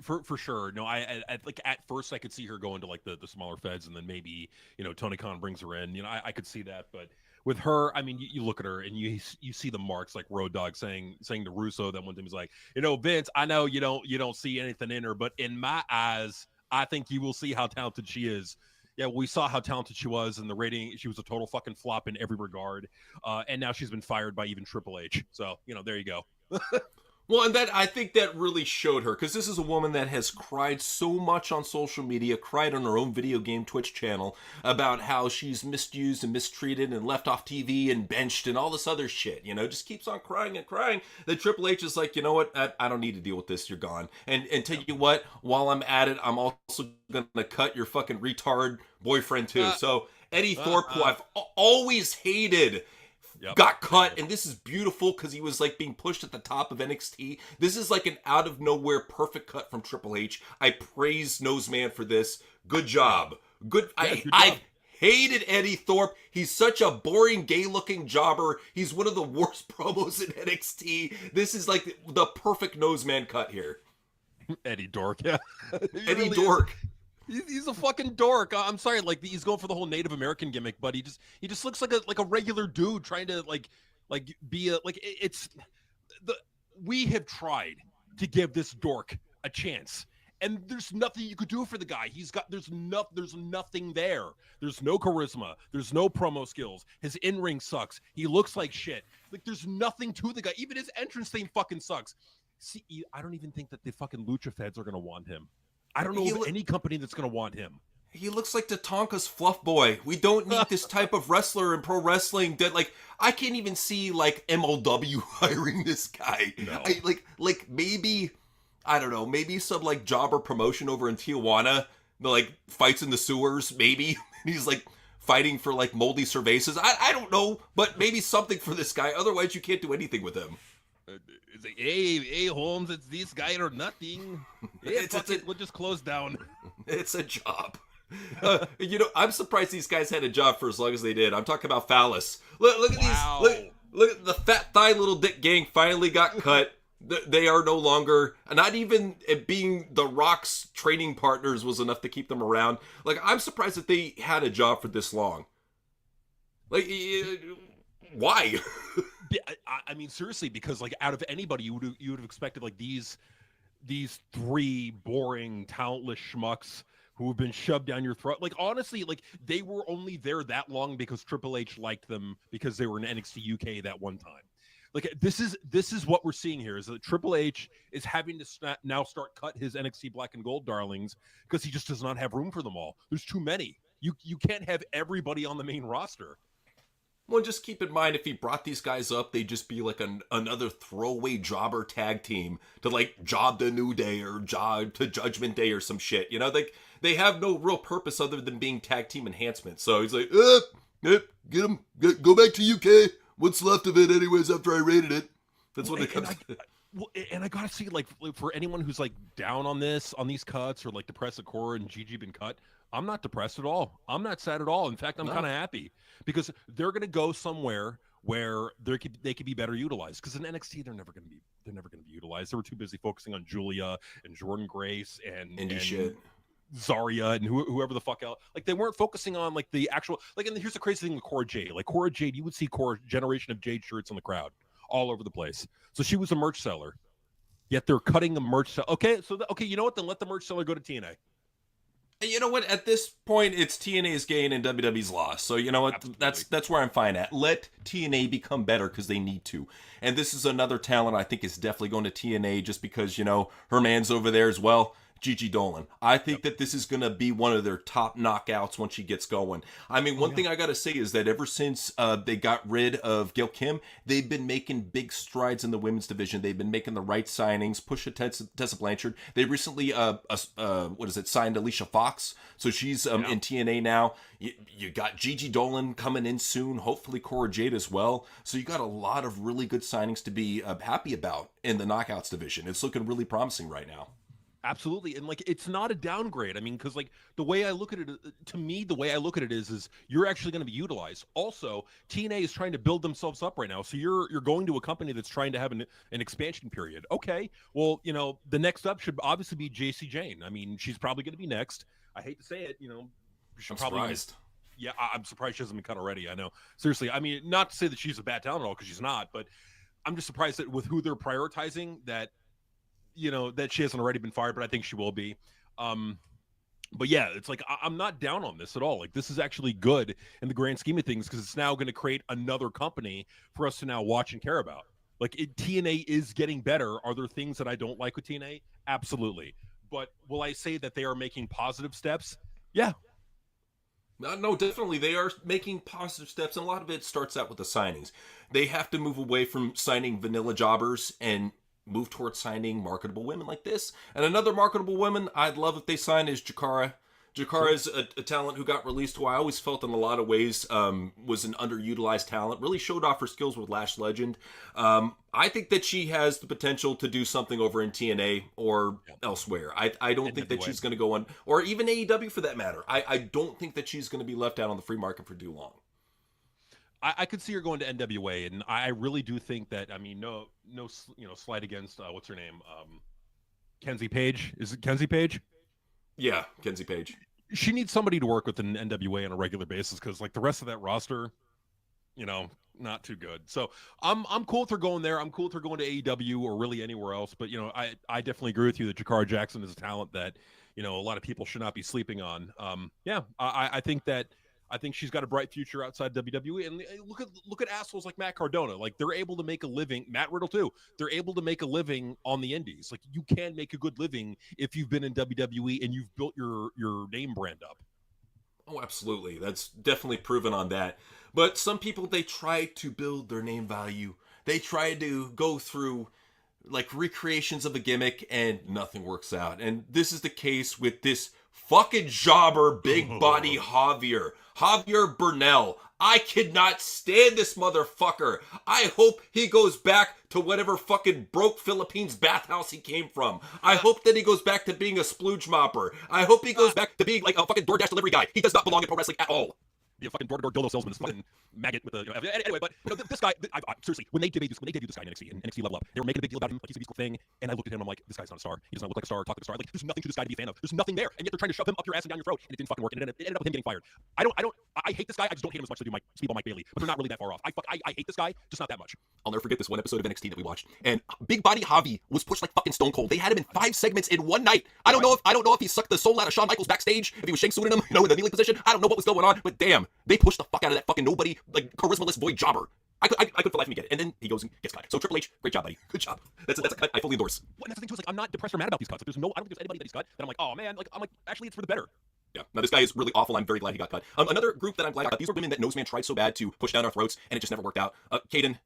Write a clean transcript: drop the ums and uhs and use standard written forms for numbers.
For sure. No, I like at first I could see her going to like the smaller feds, and then maybe Tony Khan brings her in. I could see that, but with her, I mean, you look at her and you see the marks like Road Dogg saying to Russo that one time he's like, Vince, I know you don't see anything in her, but in my eyes, I think you will see how talented she is. Yeah, we saw how talented she was in the rating. She was a total fucking flop in every regard, and now she's been fired by even Triple H. So there you go. Well, and that I think that really showed her because this is a woman that has cried so much on social media, cried on her own video game Twitch channel about how she's misused and mistreated and left off TV and benched and all this other shit. Just keeps on crying and crying. Then Triple H is like, you know what? I don't need to deal with this. You're gone. And tell you what, while I'm at it, I'm also gonna cut your fucking retard boyfriend too. So Eddie Thorpe, who I've always hated, Yep. got cut, and this is beautiful because he was like being pushed at the top of NXT. This is like an out of nowhere perfect cut from Triple H. I praise Noseman for this. Good job. Good. Yeah, good I job. hated Eddie Thorpe. He's such a boring, gay looking jobber. He's one of the worst promos in NXT. This is like the perfect Noseman cut here. Eddie Dork, yeah. Eddie really Dork. He's a fucking dork. I'm sorry, like he's going for the whole Native American gimmick, but he just looks like a regular dude trying to like be a like it's the we have tried to give this dork a chance. And there's nothing you could do for the guy. There's nothing there. There's no charisma. There's no promo skills. His in-ring sucks. He looks like shit. Like there's nothing to the guy. Even his entrance theme fucking sucks. See, I don't even think that the fucking Lucha feds are gonna want him. I don't know of any company that's going to want him. He looks like Tatanka's fluff boy. We don't need this type of wrestler in pro wrestling. That I can't even see like MLW hiring this guy. No. Like maybe I don't know. Maybe some like jobber promotion over in Tijuana. The like fights in the sewers. Maybe he's like fighting for like moldy cervezas. I don't know, but maybe something for this guy. Otherwise, you can't do anything with him. It's like, hey, Holmes, it's this guy or nothing. Hey, we'll just close down. It's a job. I'm surprised these guys had a job for as long as they did. I'm talking about Phallus. Look at these. Look at the fat thigh little dick gang finally got cut. They are no longer, not even it being the Rock's training partners was enough to keep them around. Like, I'm surprised that they had a job for this long. Like, why? I mean, seriously, because like out of anybody, you would have expected like these three boring, talentless schmucks who have been shoved down your throat. Like honestly, like they were only there that long because Triple H liked them because they were in NXT UK that one time. Like this is what we're seeing here is that Triple H is having to now start cut his NXT Black and Gold darlings because he just does not have room for them all. There's too many. You can't have everybody on the main roster. Well, just keep in mind, if he brought these guys up, they'd just be like another throwaway jobber tag team to like job the New Day or job to Judgment Day or some shit. They have no real purpose other than being tag team enhancement. So he's like, get him, go back to UK. What's left of it, anyways? After I rated it, that's what it comes to. Well, and I gotta see, like, for anyone who's like down on these cuts or like depressed that Cora and Gigi been cut, I'm not depressed at all. I'm not sad at all. In fact, I'm kind of happy because they're gonna go somewhere where they could be better utilized. Because in NXT, they're never gonna be utilized. They were too busy focusing on Julia and Jordan Grace and shit. Zarya and whoever the fuck else. Like they weren't focusing on like the actual like. And here's the crazy thing with Cora Jade. Like Cora Jade, you would see Cora Generation of Jade shirts in the crowd all over the place. So she was a merch seller. Yet they're cutting the merch seller. Okay, so you know what? Then let the merch seller go to TNA. You know what? At this point, it's TNA's gain and WWE's loss. So you know what? Absolutely. That's where I'm fine at. Let TNA become better because they need to. And this is another talent I think is definitely going to TNA just because her man's over there as well. Gigi Dolan. I think that this is going to be one of their top knockouts once she gets going. I mean, one thing I got to say is that ever since they got rid of Gail Kim, they've been making big strides in the women's division. They've been making the right signings. Pusha Tessa Blanchard. They recently, signed Alicia Fox. So she's in TNA now. You got Gigi Dolan coming in soon. Hopefully Cora Jade as well. So you got a lot of really good signings to be happy about in the knockouts division. It's looking really promising right now. Absolutely. And like it's not a downgrade. I mean, because like the way I look at it, to me, the way I look at it is you're actually going to be utilized. Also, TNA is trying to build themselves up right now. So you're going to a company that's trying to have an expansion period. Okay. Well, the next up should obviously be JC Jane. I mean, she's probably going to be next. I hate to say it, I'm probably surprised. yeah, I'm surprised she hasn't been cut already. I know. Seriously. I mean, not to say that she's a bad talent at all, because she's not, but I'm just surprised that with who they're prioritizing that that she hasn't already been fired, but I think she will be. But yeah, it's like I'm not down on this at all. Like this is actually good in the grand scheme of things because it's now going to create another company for us to now watch and care about. Like TNA is getting better. Are there things that I don't like with TNA? Absolutely. But will I say that they are making positive steps? Yeah. No, definitely. They are making positive steps, and a lot of it starts out with the signings. They have to move away from signing vanilla jobbers and move towards signing marketable women like this. And another marketable woman I'd love if they sign is Jakara. Jakara is a talent who got released who I always felt in a lot of ways was an underutilized talent. Really showed off her skills with Lash Legend. I think that she has the potential to do something over in TNA or elsewhere. I don't think that she's going to go on, or even AEW for that matter. I don't think that she's going to be left out on the free market for too long. I could see her going to NWA, and I really do think that. I mean, no, slight against what's her name, Kenzie Page. Is it Kenzie Page? Yeah, Kenzie Page. She needs somebody to work with in NWA on a regular basis because, like, the rest of that roster, not too good. So I'm cool with her going there. I'm cool with her going to AEW or really anywhere else. But I definitely agree with you that Jakara Jackson is a talent that a lot of people should not be sleeping on. Yeah, I think that. I think she's got a bright future outside WWE. And look at assholes like Matt Cardona. Like they're able to make a living. Matt Riddle too. They're able to make a living on the indies. Like you can make a good living if you've been in WWE and you've built your name brand up. Oh, absolutely. That's definitely proven on that. But some people, they try to build their name value. They try to go through like recreations of a gimmick and nothing works out. And this is the case with this fucking jobber, big body Javier Burnell. I cannot stand this motherfucker. I hope he goes back to whatever fucking broke Philippines bathhouse he came from. I hope that he goes back to being a splooge mopper. I hope he goes back to being like a fucking DoorDash delivery guy. He does not belong in pro wrestling at all. Be a fucking door-to-door dildo salesman, this fucking maggot with a anyway. But this guy, seriously, when they debuted this guy in NXT and NXT Level Up, they were making a big deal about him, like he's a musical thing. And I looked at him, I'm like, this guy's not a star. He does not look like a star, talk like a star. Like, there's nothing to this guy to be a fan of. There's nothing there, and yet they're trying to shove him up your ass and down your throat, and it didn't fucking work. And it ended up with him getting fired. I hate this guy. I just don't hate him as much as I do Speedball Mike Bailey, but they're not really that far off. I hate this guy, just not that much. I'll never forget this one episode of NXT that we watched, and Big Body Javi was pushed like fucking Stone Cold. They had him in 5 segments in one night. I don't know if he sucked the soul out of Shawn Michaels backstage, if he was Shang Tsunging him, in the kneeling position. I don't know what was going on, but damn, they pushed the fuck out of that fucking nobody, like charismaless boy jobber. I could for life me get it. And then he goes and gets cut. So Triple H, great job, buddy. Good job. That's a cut I fully endorse. Well, and that's the thing too, is like I'm not depressed or mad about these cuts. Like, I don't think there's anybody that he's cut that I'm like, oh man, like I'm like, actually it's for the better. Yeah. Now this guy is really awful. I'm very glad he got cut. Another group that I'm glad got cut. These were women that Noseman tried so bad to push down our throats, and it just never worked out. Kaden